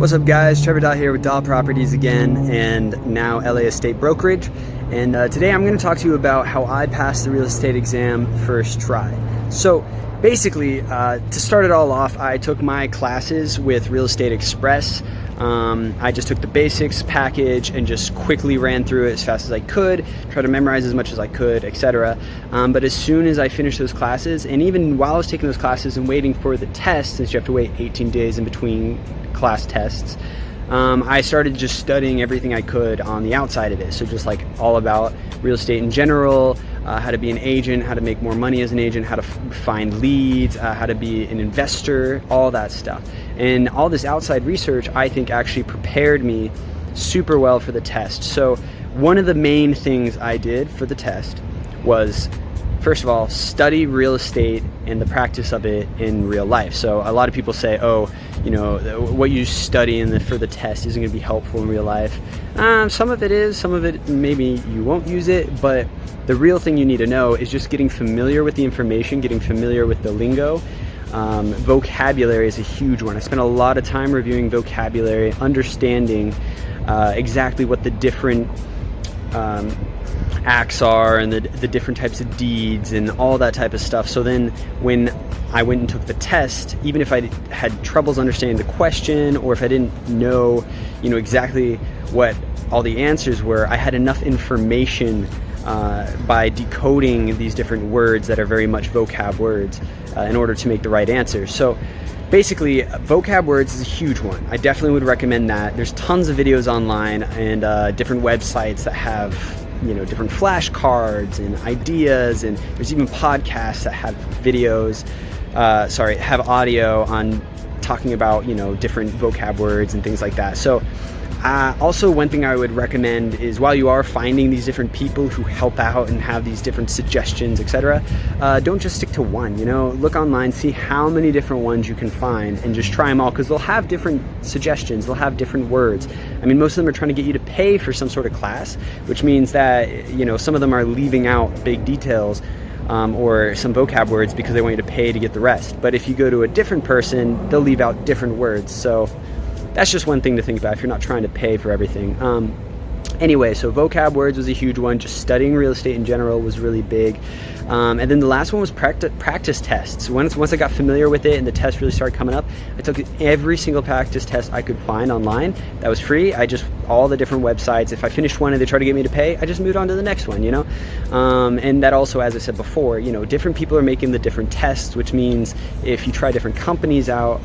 What's up guys, Trevor Daw here with Daw Properties again, and now LA Estate Brokerage. And today I'm going to talk to you about how I passed the real estate exam first try. So basically, to start it all off, I took my classes with Real Estate Express. I just took the basics package and just quickly ran through it as fast as I could, tried to memorize as much as I could, etc. But as soon as I finished those classes, and even while I was taking those classes and waiting for the test, since you have to wait 18 days in between class tests, I started just studying everything I could on the outside of it. So just like all about real estate in general, how to be an agent, how to make more money as an agent, how to find leads, how to be an investor, all that stuff. And all this outside research, I think, actually prepared me super well for the test. So one of the main things I did for the test was, first of all, study real estate and the practice of it in real life. So a lot of people say, oh, you know, what you study for the test isn't going to be helpful in real life. Some of it is, some of it maybe you won't use it, but the real thing you need to know is just getting familiar with the information, getting familiar with the lingo. Vocabulary is a huge one. I spent a lot of time reviewing vocabulary, understanding exactly what the different acts are and the different types of deeds and all that type of stuff. So then when I went and took the test, even if I had troubles understanding the question, or if I didn't know, exactly what all the answers were, I had enough information by decoding these different words that are very much vocab words in order to make the right answer. So basically, vocab words is a huge one. I definitely would recommend that. There's tons of videos online and different websites that have different flashcards and ideas, and there's even podcasts that have videos, have audio on talking about different vocab words and things like that. So also, one thing I would recommend is, while you are finding these different people who help out and have these different suggestions, etc., don't just stick to one. Look online, see how many different ones you can find, and just try them all, because they'll have different suggestions, they'll have different words. I mean, most of them are trying to get you to pay for some sort of class, which means that some of them are leaving out big details or some vocab words because they want you to pay to get the rest. But if you go to a different person, they'll leave out different words. So that's just one thing to think about if you're not trying to pay for everything. Anyway, so vocab words was a huge one. Just studying real estate in general was really big. And then the last one was practice tests. Once I got familiar with it and the test really started coming up, I took every single practice test I could find online that was free. All the different websites. If I finished one and they tried to get me to pay, I just moved on to the next one, And that also, as I said before, different people are making the different tests, which means if you try different companies out,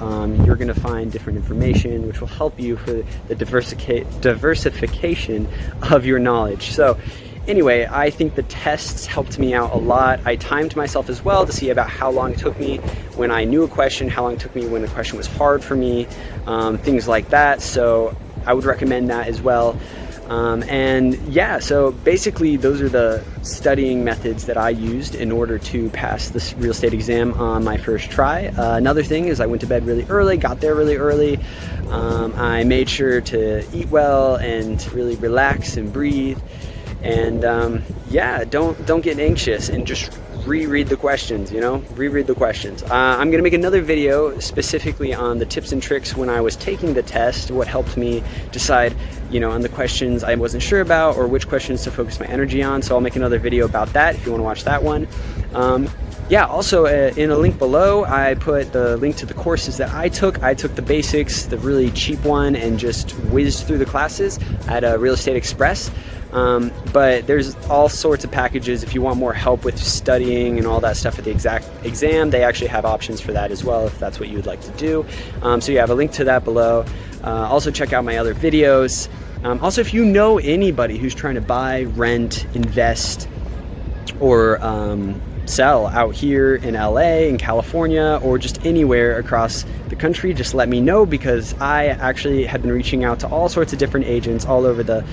you're going to find different information, which will help you for the diversification of your knowledge. So anyway, I think the tests helped me out a lot. I timed myself as well to see about how long it took me when I knew a question, how long it took me when the question was hard for me, things like that. So I would recommend that as well. And yeah, so basically those are the studying methods that I used in order to pass this real estate exam on my first try. Another thing is I went to bed really early, got there really early. I made sure to eat well and really relax and breathe. And yeah, don't get anxious and just reread the questions, reread the questions. I'm gonna make another video specifically on the tips and tricks when I was taking the test, what helped me decide, on the questions I wasn't sure about or which questions to focus my energy on. So I'll make another video about that if you wanna watch that one. Yeah, also in a link below, I put the link to the courses that I took. I took the basics, the really cheap one, and just whizzed through the classes at Real Estate Express. But there's all sorts of packages. If you want more help with studying and all that stuff at the exact exam, they actually have options for that as well, if that's what you would like to do. So yeah, I have a link to that below. Also check out my other videos. Also, if you know anybody who's trying to buy, rent, invest, or sell out here in LA, in California, or just anywhere across the country, just let me know, because I actually have been reaching out to all sorts of different agents all over the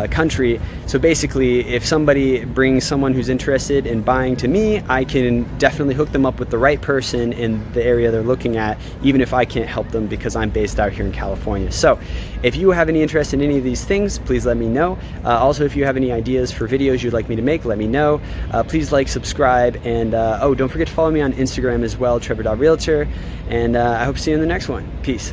country. So basically, if somebody brings someone who's interested in buying to me, I can definitely hook them up with the right person in the area they're looking at, even if I can't help them because I'm based out here in California. So if you have any interest in any of these things, please let me know. Also, if you have any ideas for videos you'd like me to make, let me know. Please like, subscribe, and oh, don't forget to follow me on Instagram as well, Trevor Daw Realtor. And I hope to see you in the next one. Peace.